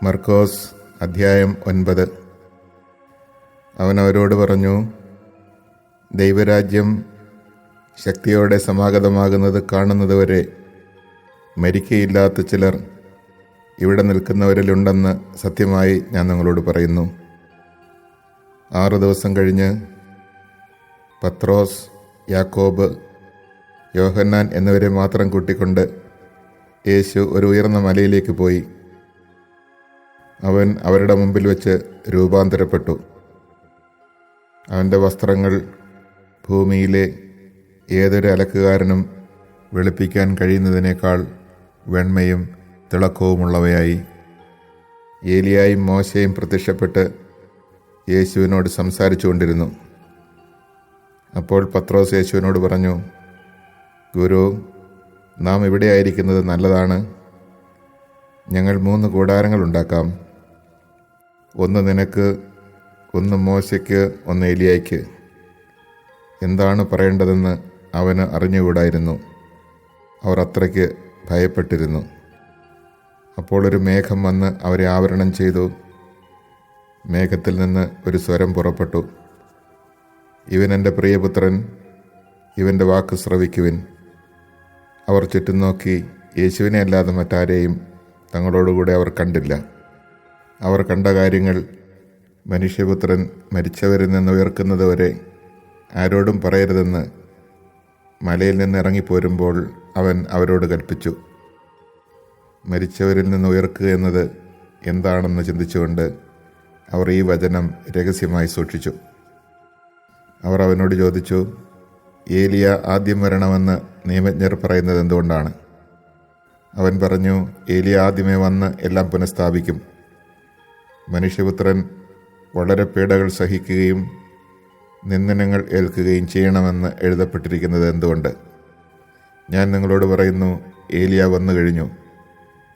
മർക്കോസ് അധ്യായം 9. അവൻ അവരോട് പറഞ്ഞു, ദൈവരാജ്യം ശക്തിയോടെ സമാഗതമാകുന്നത് കാണുന്നതുവരെ മരിക്കയില്ലാത്ത ചിലർ ഇവിടെ നിൽക്കുന്നവരിലുണ്ടെന്ന് സത്യമായി ഞാൻ നിങ്ങളോട് പറയുന്നു. 6 ദിവസം കഴിഞ്ഞ് പത്രോസ്, യാക്കോബ്, യോഹന്നാൻ എന്നിവരെ മാത്രം കൂട്ടിക്കൊണ്ട് യേശു ഒരു ഉയർന്ന മലയിലേക്ക് പോയി. അവൻ അവരുടെ മുമ്പിൽ വെച്ച് രൂപാന്തരപ്പെട്ടു. അവൻ്റെ വസ്ത്രങ്ങൾ ഭൂമിയിലെ ഏതൊരു അലക്കുകാരനും വെളുപ്പിക്കാൻ കഴിയുന്നതിനേക്കാൾ വെണ്മയും തിളക്കവുമുള്ളവയായി. ഏലിയായും മോശയും പ്രത്യക്ഷപ്പെട്ട് യേശുവിനോട് സംസാരിച്ചു കൊണ്ടിരുന്നു. അപ്പോൾ പത്രോസ് യേശുവിനോട് പറഞ്ഞു, ഗുരു, നാം ഇവിടെയായിരിക്കുന്നത് നല്ലതാണ്. ഞങ്ങൾ 3 കൂടാരങ്ങൾ ഉണ്ടാക്കാം. ഒന്ന് നിനക്ക്, ഒന്ന് മോശയ്ക്ക്, ഒന്ന് ഏലിയായ്ക്ക്. എന്താണ് പറയേണ്ടതെന്ന് അവന് അറിഞ്ഞുകൂടായിരുന്നു. അവർ അത്രയ്ക്ക് ഭയപ്പെട്ടിരുന്നു. അപ്പോൾ ഒരു മേഘം വന്ന് അവരെ ആവരണം ചെയ്തു. മേഘത്തിൽ നിന്ന് ഒരു സ്വരം പുറപ്പെട്ടു, ഇവൻ എൻ്റെ പ്രിയപുത്രൻ, ഇവൻ്റെ വാക്ക് ശ്രവിക്കുവിൻ. അവർ ചുറ്റും നോക്കി യേശുവിനെ അല്ലാതെ മറ്റാരെയും തങ്ങളോടുകൂടെ അവർ കണ്ടില്ല. അവർ കണ്ട കാര്യങ്ങൾ മനുഷ്യപുത്രൻ മരിച്ചവരിൽ നിന്ന് ഉയർക്കുന്നതുവരെ ആരോടും പറയരുതെന്ന് മലയിൽ നിന്ന് ഇറങ്ങിപ്പോരുമ്പോൾ അവൻ അവരോട് കൽപ്പിച്ചു. മരിച്ചവരിൽ നിന്ന് ഉയർക്കുക എന്നത് എന്താണെന്ന് ചിന്തിച്ചുകൊണ്ട് അവർ ഈ വചനം രഹസ്യമായി സൂക്ഷിച്ചു. അവർ അവനോട് ചോദിച്ചു, ഏലിയ ആദ്യം വരണമെന്ന് നിയമജ്ഞർ പറയുന്നത് എന്തുകൊണ്ടാണ്? അവൻ പറഞ്ഞു, ഏലിയ ആദ്യമേ വന്ന് എല്ലാം പുനഃസ്ഥാപിക്കും. മനുഷ്യപുത്രൻ വളരെ പീഡകൾ സഹിക്കുകയും നിന്ദനങ്ങൾ ഏൽക്കുകയും ചെയ്യണമെന്ന് എഴുതപ്പെട്ടിരിക്കുന്നത് എന്തുകൊണ്ട്? ഞാൻ നിങ്ങളോട് പറയുന്നു, ഏലിയ വന്നു കഴിഞ്ഞു.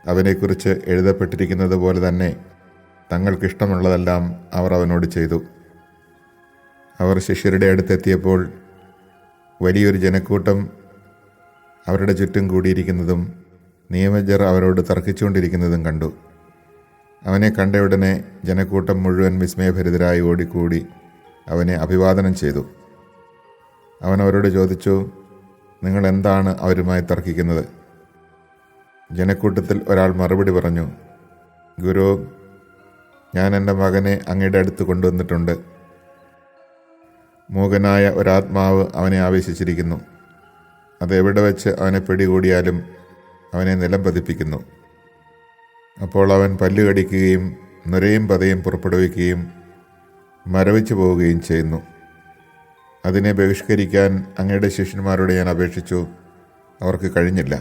അവനെക്കുറിച്ച് എഴുതപ്പെട്ടിരിക്കുന്നത് പോലെ തന്നെ തങ്ങൾക്കിഷ്ടമുള്ളതെല്ലാം അവർ അവനോട് ചെയ്തു. അവർ ശിഷ്യരുടെ അടുത്തെത്തിയപ്പോൾ വലിയൊരു ജനക്കൂട്ടം അവരുടെ ചുറ്റും കൂടിയിരിക്കുന്നതും നിയമജ്ഞർ അവരോട് തർക്കിച്ചുകൊണ്ടിരിക്കുന്നതും കണ്ടു. അവനെ കണ്ടയുടനെ ജനക്കൂട്ടം മുഴുവൻ വിസ്മയഭരിതരായി ഓടിക്കൂടി അവനെ അഭിവാദനം ചെയ്തു. അവൻ അവരോട് ചോദിച്ചു, നിങ്ങൾ എന്താണ് അവരുമായി തർക്കിക്കുന്നത്? ജനക്കൂട്ടത്തിൽ ഒരാൾ മറുപടി പറഞ്ഞു, ഗുരു, ഞാൻ എൻ്റെ മകനെ അങ്ങയുടെ അടുത്ത് കൊണ്ടുവന്നിട്ടുണ്ട്. മൂകനായ ഒരാത്മാവ് അവനെ ആവേശിച്ചിരിക്കുന്നു. അത് എവിടെ വെച്ച് അവനെ പിടികൂടിയാലും അവനെ നിലം പതിപ്പിക്കുന്നു. അപ്പോൾ അവൻ പല്ല് കടിക്കുകയും നുരയും പതയും പുറപ്പെടുവിക്കുകയും മരവിച്ചു പോവുകയും ചെയ്യുന്നു. അതിനെ ബഹിഷ്കരിക്കാൻ അങ്ങയുടെ ശിഷ്യന്മാരോട് ഞാൻ അപേക്ഷിച്ചു, അവർക്ക് കഴിഞ്ഞില്ല.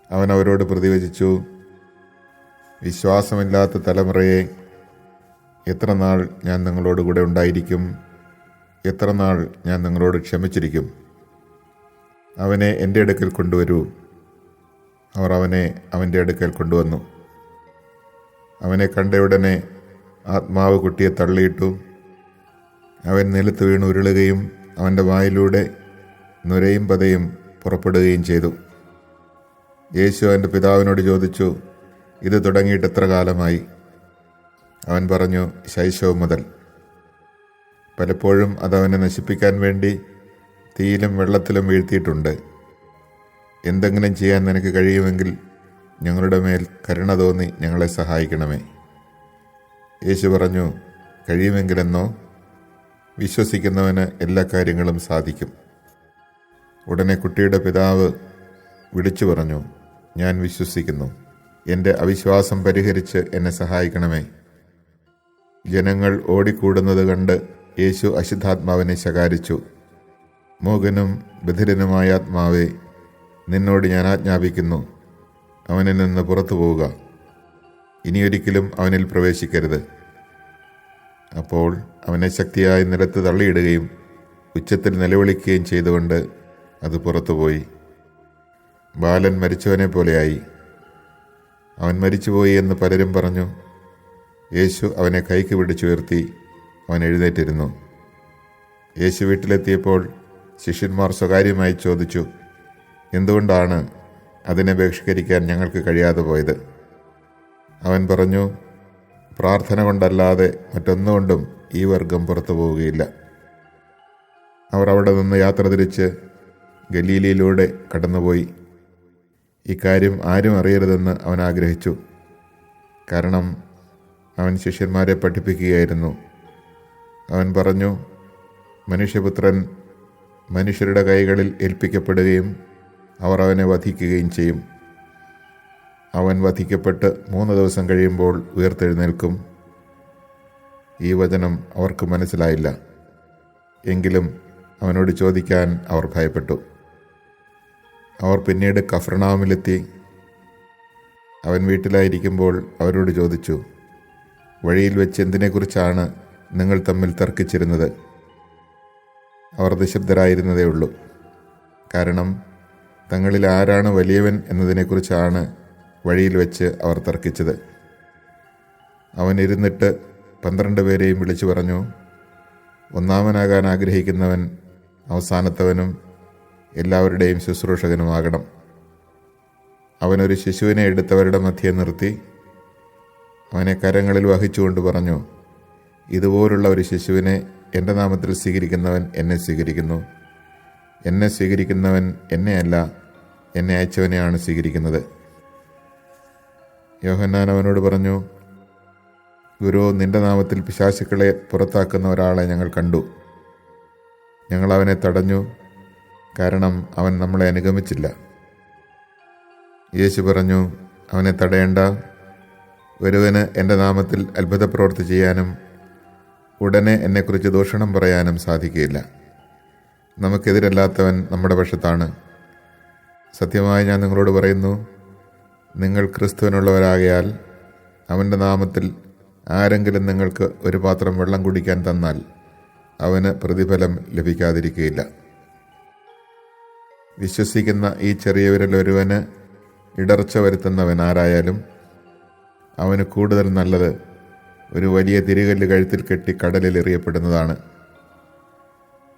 അവൻ അവരോട് പ്രതിവചിച്ചു, വിശ്വാസമില്ലാത്ത തലമുറയെ, എത്ര നാൾ ഞാൻ നിങ്ങളോട് കൂടെ ഉണ്ടായിരിക്കും? എത്ര നാൾ ഞാൻ നിങ്ങളോട് ക്ഷമിച്ചിരിക്കും? അവനെ എൻ്റെ അടുക്കൽ കൊണ്ടുവരൂ. അവർ അവനെ അവൻ്റെ അടുക്കൽ കൊണ്ടുവന്നു. അവനെ കണ്ടയുടനെ ആത്മാവ് കുട്ടിയെ തള്ളിയിട്ടു. അവൻ നിലത്ത് വീണ് ഉരുളുകയും അവൻ്റെ വായിലൂടെ നുരയും പതയും പുറപ്പെടുകയും ചെയ്തു. യേശു അവൻ്റെ പിതാവിനോട് ചോദിച്ചു, ഇത് തുടങ്ങിയിട്ട് എത്ര കാലമായി? അവൻ പറഞ്ഞു, ശൈശവം മുതൽ. പലപ്പോഴും അതവനെ നശിപ്പിക്കാൻ വേണ്ടി തീയിലും വെള്ളത്തിലും വീഴ്ത്തിയിട്ടുണ്ട്. എന്തെങ്കിലും ചെയ്യാൻ നിനക്ക് കഴിയുമെങ്കിൽ ഞങ്ങളുടെ മേൽ കരുണ തോന്നി ഞങ്ങളെ സഹായിക്കണമേ. യേശു പറഞ്ഞു, കഴിയുമെങ്കിലെന്നോ? വിശ്വസിക്കുന്നവന് എല്ലാ കാര്യങ്ങളും സാധിക്കും. ഉടനെ കുട്ടിയുടെ പിതാവ് വിളിച്ചു പറഞ്ഞു, ഞാൻ വിശ്വസിക്കുന്നു. എൻ്റെ അവിശ്വാസം പരിഹരിച്ച് എന്നെ സഹായിക്കണമേ. ജനങ്ങൾ ഓടിക്കൂടുന്നത് കണ്ട് യേശു അശുദ്ധാത്മാവിനെ ശകാരിച്ചു. മൂകനും ബധിരനുമായ ആത്മാവേ, നിന്നോട് ഞാൻ ആജ്ഞാപിക്കുന്നു, അവനിൽ നിന്ന് പുറത്തു പോവുക. ഇനിയൊരിക്കലും അവനിൽ പ്രവേശിക്കരുത്. അപ്പോൾ അവനെ ശക്തിയായി നിലത്ത് തള്ളിയിടുകയും ഉച്ചത്തിൽ നിലവിളിക്കുകയും ചെയ്തുകൊണ്ട് അത് പുറത്തുപോയി. ബാലൻ മരിച്ചവനെ പോലെയായി. അവൻ മരിച്ചുപോയി എന്ന് പലരും പറഞ്ഞു. യേശു അവനെ കൈക്ക് പിടിച്ചുയർത്തി അവൻ എഴുന്നേറ്റിരുന്നു. യേശു വീട്ടിലെത്തിയപ്പോൾ ശിഷ്യന്മാർ സ്വകാര്യമായി ചോദിച്ചു, എന്തുകൊണ്ടാണ് അതിനെ ബഹിഷ്കരിക്കാൻ ഞങ്ങൾക്ക് കഴിയാതെ പോയത്? അവൻ പറഞ്ഞു, പ്രാർത്ഥന കൊണ്ടല്ലാതെ മറ്റൊന്നുകൊണ്ടും ഈ വർഗം പുറത്തു പോവുകയില്ല. അവർ അവിടെ നിന്ന് യാത്ര തിരിച്ച് ഗലീലയിലൂടെ കടന്നുപോയി. ഇക്കാര്യം ആരും അറിയരുതെന്ന് അവൻ ആഗ്രഹിച്ചു. കാരണം അവൻ ശിഷ്യന്മാരെ പഠിപ്പിക്കുകയായിരുന്നു. അവൻ പറഞ്ഞു, മനുഷ്യപുത്രൻ മനുഷ്യരുടെ കൈകളിൽ ഏൽപ്പിക്കപ്പെടുകയും അവർ അവനെ വധിക്കുകയും ചെയ്യും. അവൻ വധിക്കപ്പെട്ട് 3 ദിവസം കഴിയുമ്പോൾ ഉയർത്തെഴുന്നേൽക്കും. ഈ വചനം അവർക്ക് മനസ്സിലായില്ല. എങ്കിലും അവനോട് ചോദിക്കാൻ അവർ ഭയപ്പെട്ടു. അവർ പിന്നീട് കഫർനഹൂമിലെത്തി. അവൻ വീട്ടിലായിരിക്കുമ്പോൾ അവരോട് ചോദിച്ചു, വഴിയിൽ വെച്ച് എന്തിനെക്കുറിച്ചാണ് നിങ്ങൾ തമ്മിൽ തർക്കിച്ചിരുന്നത്? അവർ നിശബ്ദരായിരുന്നതേ ഉള്ളൂ. കാരണം തങ്ങളിൽ ആരാണ് വലിയവൻ എന്നതിനെക്കുറിച്ചാണ് വഴിയിൽ വെച്ച് അവർ തർക്കിച്ചത്. അവൻ ഇരുന്നിട്ട് 12 പേരെയും വിളിച്ചു പറഞ്ഞു, ഒന്നാമനാകാൻ ആഗ്രഹിക്കുന്നവൻ അവസാനത്തവനും എല്ലാവരുടെയും ശുശ്രൂഷകനുമാകണം. അവനൊരു ശിശുവിനെ എടുത്തവരുടെ മധ്യേ നിർത്തി അവനെ കരങ്ങളിൽ വഹിച്ചുകൊണ്ട് പറഞ്ഞു, ഇതുപോലുള്ള ഒരു ശിശുവിനെ എൻ്റെ നാമത്തിൽ സ്വീകരിക്കുന്നവൻ എന്നെ സ്വീകരിക്കുന്നു. എന്നെ സ്വീകരിക്കുന്നവൻ എന്നെയല്ല, എന്നെ അയച്ചവനെയാണ് സ്വീകരിക്കുന്നത്. യോഹന്നാൻ അവനോട് പറഞ്ഞു, ഗുരു, നിന്റെ നാമത്തിൽ പിശാചുക്കളെ പുറത്താക്കുന്ന ഒരാളെ ഞങ്ങൾ കണ്ടു. ഞങ്ങൾ അവനെ തടഞ്ഞു, കാരണം അവൻ നമ്മളെ അനുഗമിച്ചില്ല. യേശു പറഞ്ഞു, അവനെ തടയേണ്ട. ഒരുവന് എൻ്റെ നാമത്തിൽ അത്ഭുത പ്രവൃത്തി ചെയ്യാനും ഉടനെ എന്നെക്കുറിച്ച് ദൂഷണം പറയാനും സാധിക്കുകയില്ല. നമുക്കെതിരല്ലാത്തവൻ നമ്മുടെ പക്ഷത്താണ്. സത്യമായി ഞാൻ നിങ്ങളോട് പറയുന്നു, നിങ്ങൾ ക്രിസ്തുവിനുള്ളവരാകയാൽ അവൻ്റെ നാമത്തിൽ ആരെങ്കിലും നിങ്ങൾക്ക് ഒരു പാത്രം വെള്ളം കുടിക്കാൻ തന്നാൽ അവന് പ്രതിഫലം ലഭിക്കാതിരിക്കുകയില്ല. വിശ്വസിക്കുന്ന ഈ ചെറിയവരിൽ ഒരുവന് ഇടർച്ച വരുത്തുന്നവൻ ആരായാലും അവന് കൂടുതൽ നല്ലത് ഒരു വലിയ തിരികല്ല് കഴുത്തിൽ കെട്ടി കടലിൽ എറിയപ്പെടുന്നതാണ്.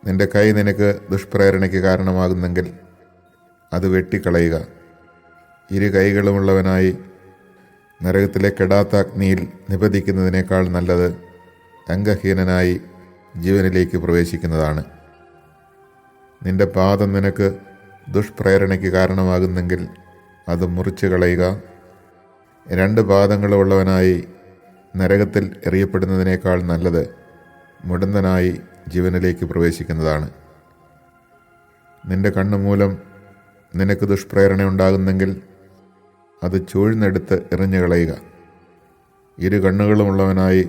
നിന്റെ കൈ നിനക്ക് ദുഷ്പ്രേരണയ്ക്ക് കാരണമാകുന്നെങ്കിൽ അത് വെട്ടിക്കളയുക. 2 കൈകളുമുള്ളവനായി നരകത്തിലെ കെടാത്ത അഗ്നിയിൽ നിപതിക്കുന്നതിനേക്കാൾ നല്ലത് അംഗഹീനനായി ജീവനിലേക്ക് പ്രവേശിക്കുന്നതാണ്. നിന്റെ പാദം നിനക്ക് ദുഷ്പ്രേരണയ്ക്ക് കാരണമാകുന്നെങ്കിൽ അത് മുറിച്ചു കളയുക. 2 പാദങ്ങളുള്ളവനായി നരകത്തിൽ എറിയപ്പെടുന്നതിനേക്കാൾ നല്ലത് മുടന്തനായി ജീവനിലേക്ക് പ്രവേശിക്കുന്നതാണ്. നിന്റെ കണ്ണുമൂലം നിനക്ക് ദുഷ്പ്രേരണ ഉണ്ടാകുന്നെങ്കിൽ അത് ചൂഴ്ന്നെടുത്ത് എറിഞ്ഞു കളയുക. 2 കണ്ണുകളുമുള്ളവനായി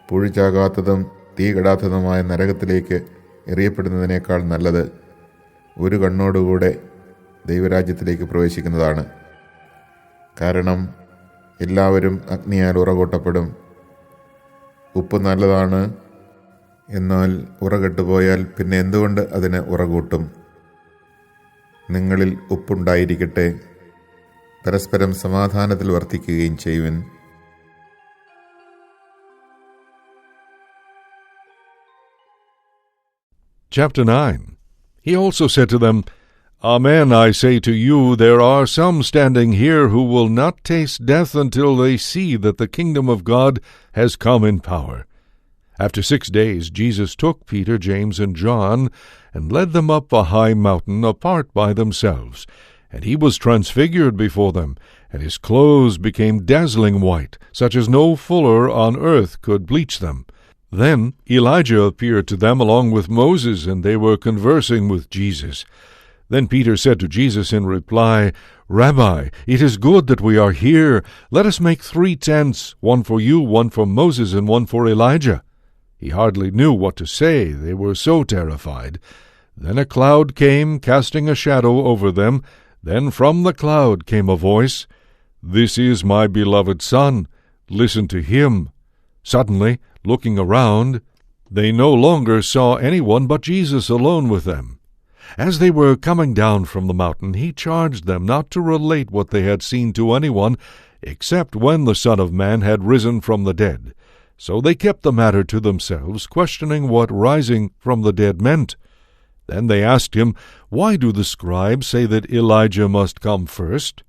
പുഴിച്ചാകാത്തതും തീ കെടാത്തതുമായ നരകത്തിലേക്ക് എറിയപ്പെടുന്നതിനേക്കാൾ നല്ലത് 1 കണ്ണോടുകൂടെ ദൈവരാജ്യത്തിലേക്ക് പ്രവേശിക്കുന്നതാണ്. കാരണം എല്ലാവരും അഗ്നിയാൽ ഉറകൂട്ടപ്പെടും. ഉപ്പ് നല്ലതാണ്, എന്നാൽ ഉറകെട്ടുപോയാൽ പിന്നെ എന്തുകൊണ്ട് അതിന് ഉറകൂട്ടും? നിങ്ങളിൽ ഉപ്പുണ്ടായിരിക്കട്ടെ, പരസ്പരം സമാധാനത്തിൽ വർത്തിക്കുകയും ചെയ്യുവിൻ. Chapter 9. He also said to them, Amen, I say to you, there are some standing here who will not taste death until they see that the kingdom of God has come in power. After 6 days, Jesus took Peter, James, and John, and led them up a high mountain apart by themselves. And he was transfigured before them, and his clothes became dazzling white, such as no fuller on earth could bleach them. Then Elijah appeared to them along with Moses, and they were conversing with Jesus. Then Peter said to Jesus in reply, Rabbi, it is good that we are here. Let us make 3 tents, one for you, one for Moses, and one for Elijah. He hardly knew what to say. They were so terrified. Then a cloud came, casting a shadow over them. Then from the cloud came a voice, This is my beloved Son. Listen to him. Suddenly, looking around, they no longer saw anyone but Jesus alone with them. As they were coming down from the mountain, he charged them not to relate what they had seen to anyone, except when the Son of Man had risen from the dead. So they kept the matter to themselves, questioning what rising from the dead meant. Then they asked him, Why do the scribes say that Elijah must come first?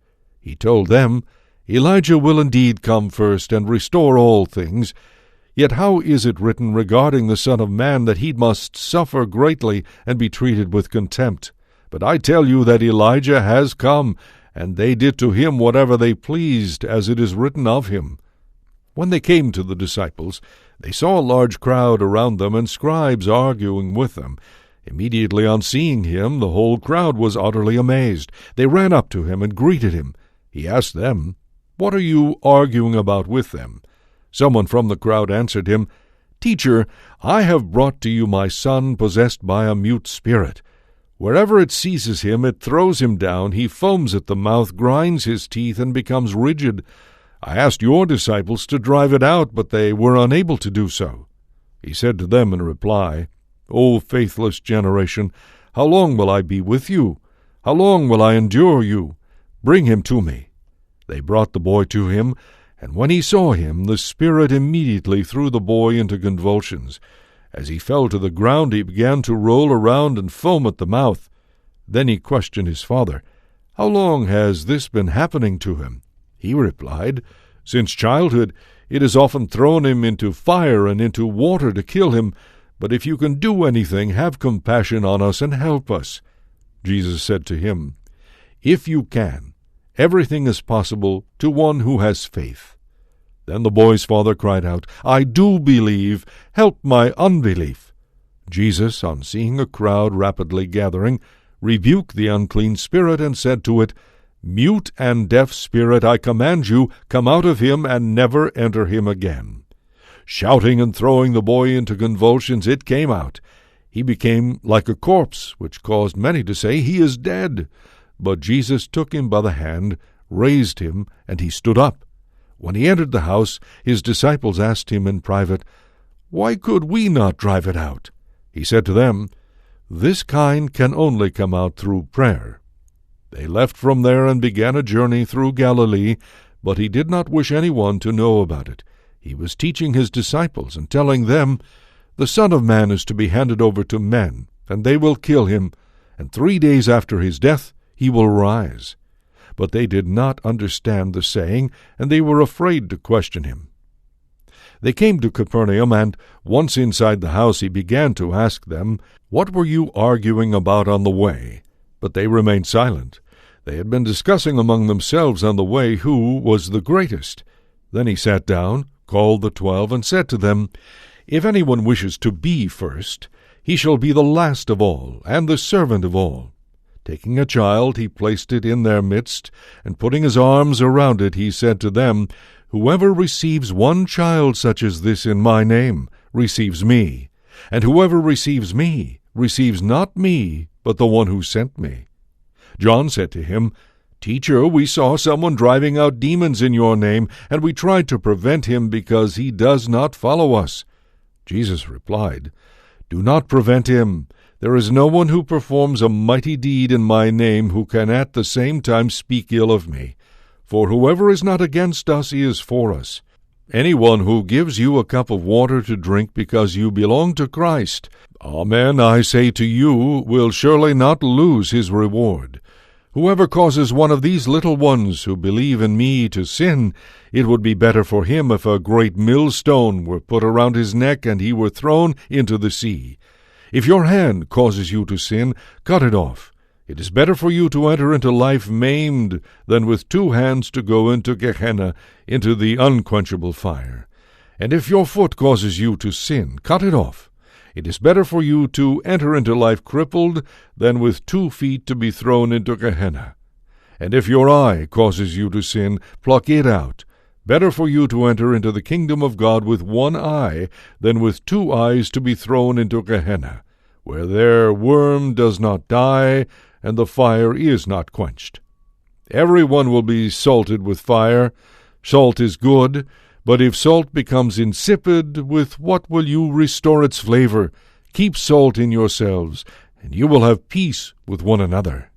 He told them, Elijah will indeed come first and restore all things. Yet how is it written regarding the Son of Man that he must suffer greatly and be treated with contempt? But I tell you that Elijah has come, and they did to him whatever they pleased, as it is written of him." When they came to the disciples, they saw a large crowd around them, and scribes arguing with them. Immediately on seeing him, the whole crowd was utterly amazed. They ran up to him and greeted him. He asked them, "What are you arguing about with them?" Someone from the crowd answered him, "Teacher, I have brought to you my son possessed by a mute spirit. Wherever it seizes him, it throws him down. He foams at the mouth, grinds his teeth, and becomes rigid. I asked your disciples to drive it out, but they were unable to do so." He said to them in reply, "O faithless generation, how long will I be with you? How long will I endure you? Bring him to me." They brought the boy to him, and when he saw him, the spirit immediately threw the boy into convulsions. As he fell to the ground, he began to roll around and foam at the mouth. Then he questioned his father, "How long has this been happening to him?" He replied, "Since childhood. It has often thrown him into fire and into water to kill him. But if you can do anything, have compassion on us and help us." Jesus said to him, "If you can, everything is possible to one who has faith." Then the boy's father cried out, "I do believe. Help my unbelief." Jesus, on seeing a crowd rapidly gathering, rebuked the unclean spirit and said to it, "Mute and deaf spirit, I command you, come out of him and never enter him again." Shouting and throwing the boy into convulsions, it came out. He became like a corpse, which caused many to say, "He is dead." But Jesus took him by the hand, raised him, and he stood up. When he entered the house, his disciples asked him in private, "Why could we not drive it out?" He said to them, "This kind can only come out through prayer." They left from there and began a journey through Galilee, but he did not wish anyone to know about it. He was teaching his disciples and telling them, "The Son of Man is to be handed over to men, and they will kill him, and 3 days after his death he will rise." But they did not understand the saying, and they were afraid to question him. They came to Capernaum, and once inside the house he began to ask them, "What were you arguing about on the way?" But they remained silent. They had been discussing among themselves on the way who was the greatest. Then he sat down, called the 12, and said to them, "If anyone wishes to be first, he shall be the last of all, and the servant of all." Taking a child, he placed it in their midst, and putting his arms around it, he said to them, "Whoever receives one child such as this in my name receives me, and whoever receives me receives not me, but the one who sent me." John said to him, "Teacher, we saw someone driving out demons in your name, and we tried to prevent him because he does not follow us." Jesus replied, "Do not prevent him. There is no one who performs a mighty deed in my name who can at the same time speak ill of me. For whoever is not against us is for us. Anyone who gives you a cup of water to drink because you belong to Christ, amen, I say to you, will surely not lose his reward. Whoever causes one of these little ones who believe in me to sin, it would be better for him if a great millstone were put around his neck and he were thrown into the sea. If your hand causes you to sin, cut it off. It is better for you to enter into life maimed than with 2 hands to go into Gehenna, into the unquenchable fire. And if your foot causes you to sin, cut it off. It is better for you to enter into life crippled than with 2 feet to be thrown into Gehenna. And if your eye causes you to sin, pluck it out. Better for you to enter into the kingdom of God with 1 eye than with 2 eyes to be thrown into Gehenna, where their worm does not die, and the fire is not quenched. Everyone will be salted with fire. Salt is good, but if salt becomes insipid, with what will you restore its flavor? Keep salt in yourselves, and you will have peace with one another.